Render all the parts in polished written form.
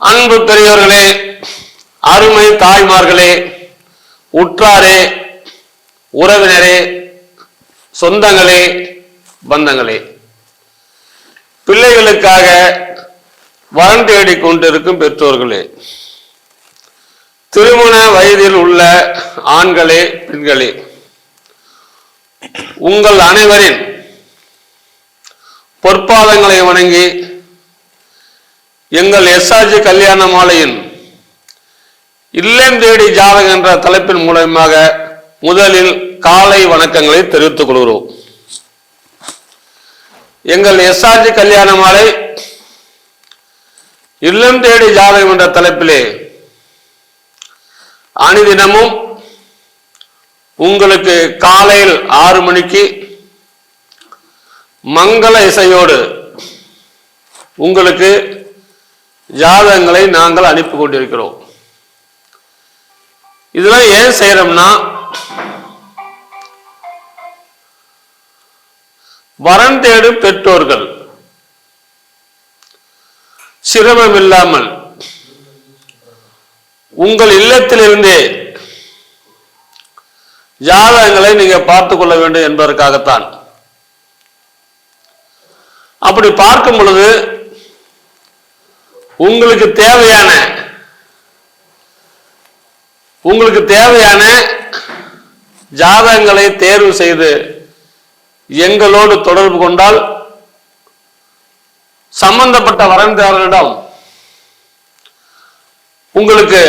அன்பு பெரியவர்களே, அருமை தாய்மார்களே, உற்றாரே, உறவினரே, சொந்தங்களே, பந்தங்களே, பிள்ளைகளுக்காக வரன் தேடிக் கொண்டிருக்கும் பெற்றோர்களே, திருமண வயதில் உள்ள ஆண்களே, பெண்களே, உங்கள் அனைவரின் பொற்பாதங்களை வணங்கி எங்கள் எஸ்ஆர்ஜி கல்யாண மாலையின் இல்லம் தேடி ஜாதகம் என்ற தலைப்பின் மூலமாக முதலில் காலை வணக்கங்களை தெரிவித்துக் கொள்கிறோம். எங்கள் எஸ்ஆர்ஜி கல்யாண மாலை இல்லம் தேடி ஜாதகம் என்ற தலைப்பிலே அணிதினமும் உங்களுக்கு காலையில் 6 மணிக்கு மங்கள இசையோடு உங்களுக்கு ஜாதகங்களை நாங்கள் அனுப்பி கொண்டிருக்கிறோம். இதெல்லாம் ஏன் செய்யறோம்னா, வரன் தேடும் பெற்றோர்கள் சிரமம் இல்லாமல் உங்கள் இல்லத்திலிருந்தே ஜாதகங்களை நீங்க பார்த்துக் கொள்ள வேண்டும் என்பதற்காகத்தான். அப்படி பார்க்கும் பொழுது உங்களுக்கு தேவையான ஜாதகங்களை தேர்வு செய்து எங்களோடு தொடர்பு கொண்டால் சம்பந்தப்பட்ட வரன்தாரரிடம் உங்களுக்கு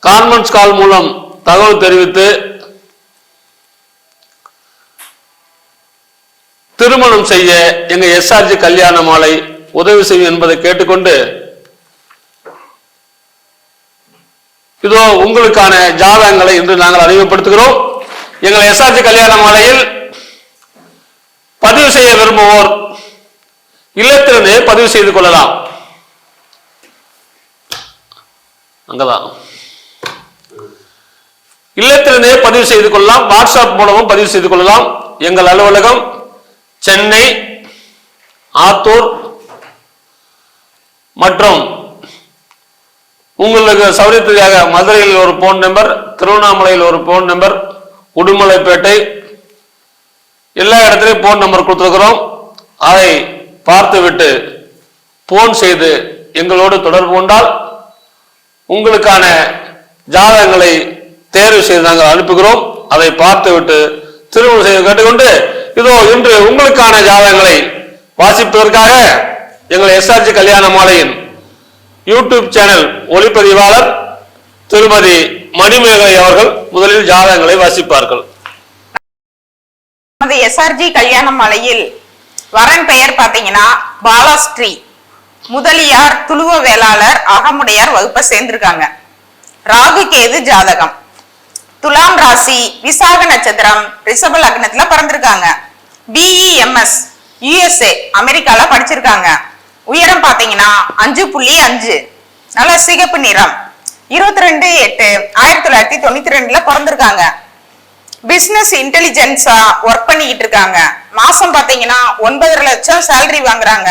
கான்ஃபரன்ஸ் கால் மூலம் தகவல் தெரிவித்து திருமணம் செய்ய எங்க எஸ்ஆர்ஜி கல்யாண மாலை உதவி செய்யும் என்பதை கேட்டுக்கொண்டு, இதோ உங்களுக்கான ஜாதகங்களை இன்று நாங்கள் அறிமுகப்படுத்துகிறோம். எங்கள் எஸ்ஆர்ஜி கல்யாண மாலையில் பதிவு செய்ய விரும்புவோர் இல்லத்திலிருந்தே பதிவு செய்து கொள்ளலாம். அங்கதான் இல்லத்திலிருந்தே பதிவு செய்து கொள்ளலாம். வாட்ஸ்அப் மூலமும் பதிவு செய்து கொள்ளலாம். எங்கள் அலுவலகம் சென்னை, ஆத்தூர் மற்றும் உங்களுக்கு சௌரியத்திற்காக மதுரையில் ஒரு போன் நம்பர், திருவண்ணாமலையில் ஒரு போன் நம்பர், உடுமலைப்பேட்டை, எல்லா இடத்திலையும் போன் நம்பர் கொடுத்திருக்கிறோம். அதை பார்த்துவிட்டு போன் செய்து எங்களோடு தொடர்பு கொண்டால் உங்களுக்கான ஜாதகங்களை தேர்வு செய்து நாங்கள் அனுப்புகிறோம். அதை பார்த்துவிட்டு திருமணம் செய்து கேட்டுக்கொண்டு, இதோ இன்று உங்களுக்கான ஜாதகங்களை வாசிப்பதற்காக எங்கள் எஸ்ஆர்ஜி கல்யாண மாலையின் யூடியூப் சேனல் ஒளிப்பதிவாளர் திருமதி மணிமேகலை அவர்கள் முதலில் ஜாதகங்களை வாசிப்பார்கள். எஸ்ஆர்ஜி கல்யாண மாலையில் வரன் பெயர் பாத்தீங்கன்னா பாலாஸ்ரீ, முதலியார், துளுவ வேளாளர், அகமுடையார் வகுப்பை சேர்ந்திருக்காங்க. ராகு கேது ஜாதகம், துலாம் ராசி, விசாக நட்சத்திரம், ரிஷப லக்னத்துல பிறந்திருக்காங்க. BEMS USA அமெரிக்கால படிச்சிருக்காங்க. உயரம் பாத்தீங்கன்னா 5.5, நல்ல சிகப்பு நிறம். 22/8/1992 பிறந்திருக்காங்க. பிசினஸ் இன்டெலிஜென்ஸா ஒர்க் பண்ணிக்கிட்டு இருக்காங்க. மாசம் பாத்தீங்கன்னா 9.5 லட்சம் சேலரி வாங்குறாங்க.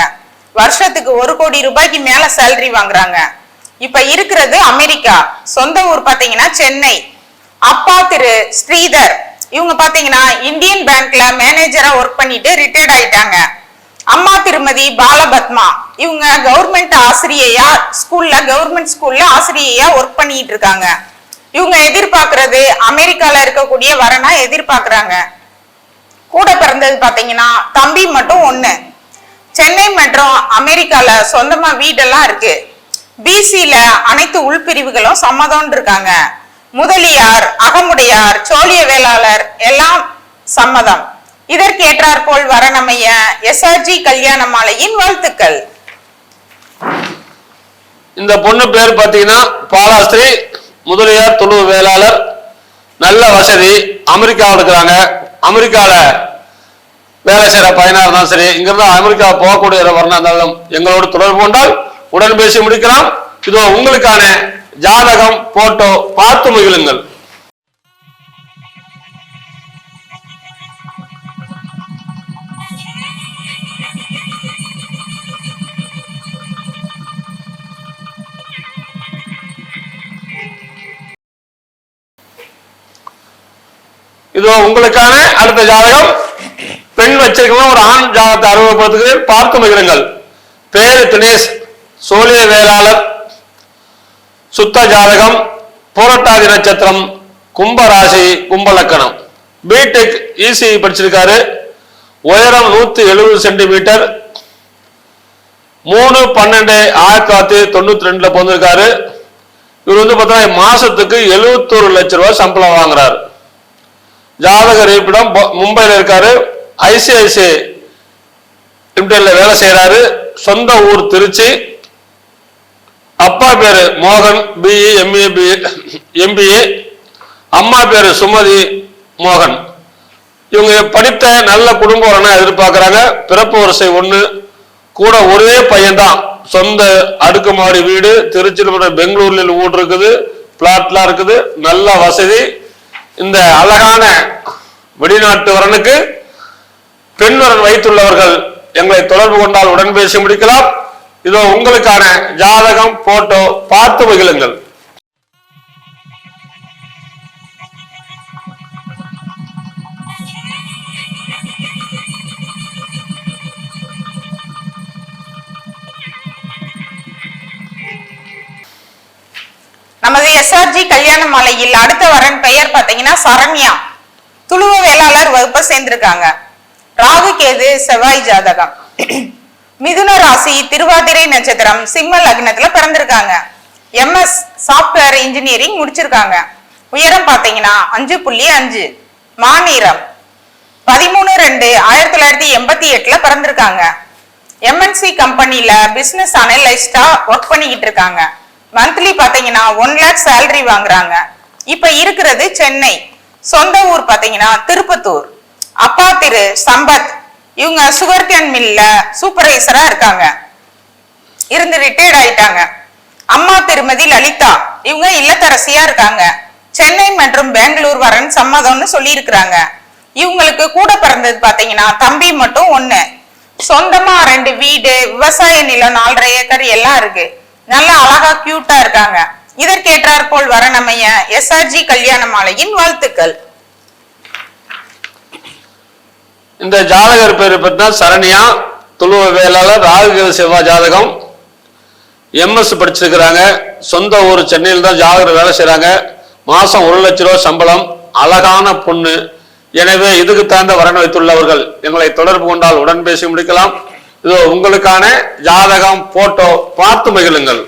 வருஷத்துக்கு 1 கோடி ரூபாய்க்கு மேல சேலரி வாங்குறாங்க. இப்ப இருக்கிறது அமெரிக்கா. சொந்த ஊர் பாத்தீங்கன்னா சென்னை. அப்பா திரு ஸ்ரீதர், இவங்க பாத்தீங்கன்னா இந்தியன் பேங்க்ல மேனேஜரா ஒர்க் பண்ணிட்டு ரிட்டையர்ட் ஆயிட்டாங்க. அம்மா திருமதி பாலபத்மா, இவங்க கவர்மெண்ட் ஆசிரியையா கவர்மெண்ட் ஸ்கூல்ல ஆசிரியையா ஒர்க் பண்ணிட்டு இருக்காங்க. இவங்க எதிர்பார்க்கறது அமெரிக்கால இருக்கக்கூடிய வரனா எதிர்பார்க்கறாங்க. கூட பிறந்தது பாத்தீங்கன்னா தம்பி மட்டும் 1. சென்னை மற்றும் அமெரிக்கால சொந்தமா வீடெல்லாம் இருக்கு. பிசில அனைத்து உள்பிரிவுகளும் சம்மதம் இருக்காங்க. முதலியார், அகமுடையார், சோழிய வேளாளர் எல்லாம் சம்மதம். இதற்கேற்றார் போல் வரனமைய எஸ்ஆர்ஜி கல்யாண மாலையின் வாழ்த்துக்கள். இந்த பொண்ணு பேர் பாத்தீங்கன்னா பாலாஸ்ரீ, முதலியார், துளுவ வேளாளர், நல்ல வசதி, அமெரிக்காவில் இருக்கிறாங்க. அமெரிக்கால வேலை செய்யற பையனா இருந்தாலும் சரி, இங்கிருந்து அமெரிக்கா போகக்கூடிய வரனா இருந்தாலும் எங்களோடு தொடர்பு கொண்டால் உடன் பேசி முடிக்கலாம். இதோ உங்களுக்கான ஜாதகம், போட்டோ பார்த்து மகிழுங்கள். இதோ உங்களுக்கான அடுத்த ஜாதகம். பெண் வச்சிருக்கலாம், ஒரு ஆண் ஜாதகத்தை அறிமுகப்படுத்துகிறேன், பார்த்து மகிழுங்கள். பேரு தினேஷ், சோழிய வேளாளர், சுத்த ஜாதகம், பூரட்டாதி நட்சத்திரம், கும்பராசி, கும்பலக்கணம். பிடெக் இசி படிச்சிருக்காரு. உயரம் 170 சென்டிமீட்டர். 3/12/1992 பிறந்திருக்காரு. இவர் வந்து பார்த்தா மாசத்துக்கு 71 லட்சம் ரூபாய் சம்பளம் வாங்குறாரு. ஜாதகர் இருப்பிடம் மும்பையில் இருக்காரு. ஐசிஐசிஐ லிமிடெட்ல வேலை செய்யறாரு. சொந்த ஊர் திருச்சி. அப்பா பேரு மோகன், பிஇ எம்பிஏ. அம்மா பேரு சுமதி மோகன். இவங்க படித்த நல்ல குடும்ப வரனை எதிர்பார்க்கிறாங்க. பிறப்பு வரிசை 1, கூட ஒரே பையன்தான். சொந்த அடுக்குமாடி வீடு, திருச்சியில் பெங்களூர்ல வீடு இருக்குது, பிளாட்லாம் இருக்குது, நல்ல வசதி. இந்த அழகான வெளிநாட்டு வரனுக்கு பெண் வரன் வைத்துள்ளவர்கள் எங்களை தொடர்பு கொண்டால் உடன் பேசி முடிக்கலாம். இதோ உங்களுக்கான ஜாதகம், போட்டோ, பார்த்து மகிழுங்கள். நமது எஸ்ஆர்ஜி கல்யாண மாலையில் அடுத்த வரன் பெயர் பாத்தீங்கன்னா சரண்யா. துளுவ வேளாளர் வகுப்பை சேர்ந்திருக்காங்க. ராகு கேது செவ்வாய் ஜாதகம். மிதுன ராசி, திருவாதிரை நட்சத்திரம், சிம்ம லக்னத்துல பிறந்திருக்காங்க. எம்எஸ் சாப்ட்வேர் இன்ஜினியரிங் முடிச்சிருக்காங்க. உயரம் பாத்தீங்கன்னா 5.5. மாநிறம் 13/2/1988 பிறந்திருக்காங்க. எம்என்சி கம்பெனில பிசினஸ் அனலிஸ்டா ஒர்க் பண்ணிக்கிட்டு இருக்காங்க. மந்த்லி பாத்தீங்கன்னா 1 lakh சேலரி வாங்குறாங்க. இப்ப இருக்கிறது சென்னை. சொந்த ஊர் பாத்தீங்கன்னா திருப்பத்தூர். அப்பா திரு சம்பத், இவங்க சுகர் கேன் மில்ல சூப்பர்வைசரா இருக்காங்க, இருந்து ரிட்டையர்ட் ஆயிட்டாங்க. அம்மா திருமதி லலிதா, இவங்க இல்லத்தரசியா இருக்காங்க. சென்னை மற்றும் பெங்களூர் வரன் சம்மதம்னு சொல்லி இருக்கிறாங்க. இவங்களுக்கு கூட பிறந்தது பாத்தீங்கன்னா தம்பி மட்டும் 1. சொந்தமா 2 வீடு, விவசாய நிலம் 4.5 ஏக்கர் எல்லாம் இருக்கு. நல்ல அழகா கியூட்டா இருக்காங்க. இதற்கேற்றார் போல் வரனமைய எஸ்ஆர்ஜி கல்யாண மாலையின் வாழ்த்துக்கள். இந்த ஜாதகர் பேர் பார்த்தா சரண்யா, துளுவ வேளாளர், ராகு செவ்வாய் ஜாதகம். எம்எஸ் படிச்சிருக்கிறாங்க. சொந்த ஊர் சென்னையில் தான் ஜாதகர் வேலை செய்யறாங்க. மாசம் 1 லட்சம் ரூபாய் சம்பளம். அழகான பொண்ணு. எனவே இதுக்கு தகுந்த வரன் வைத்துள்ளவர்கள் எங்களை தொடர்பு கொண்டால் உடன் பேசி முடிக்கலாம். இதோ உங்களுக்கான ஜாதகம், போட்டோ, பார்த்து மகிழுங்கள்.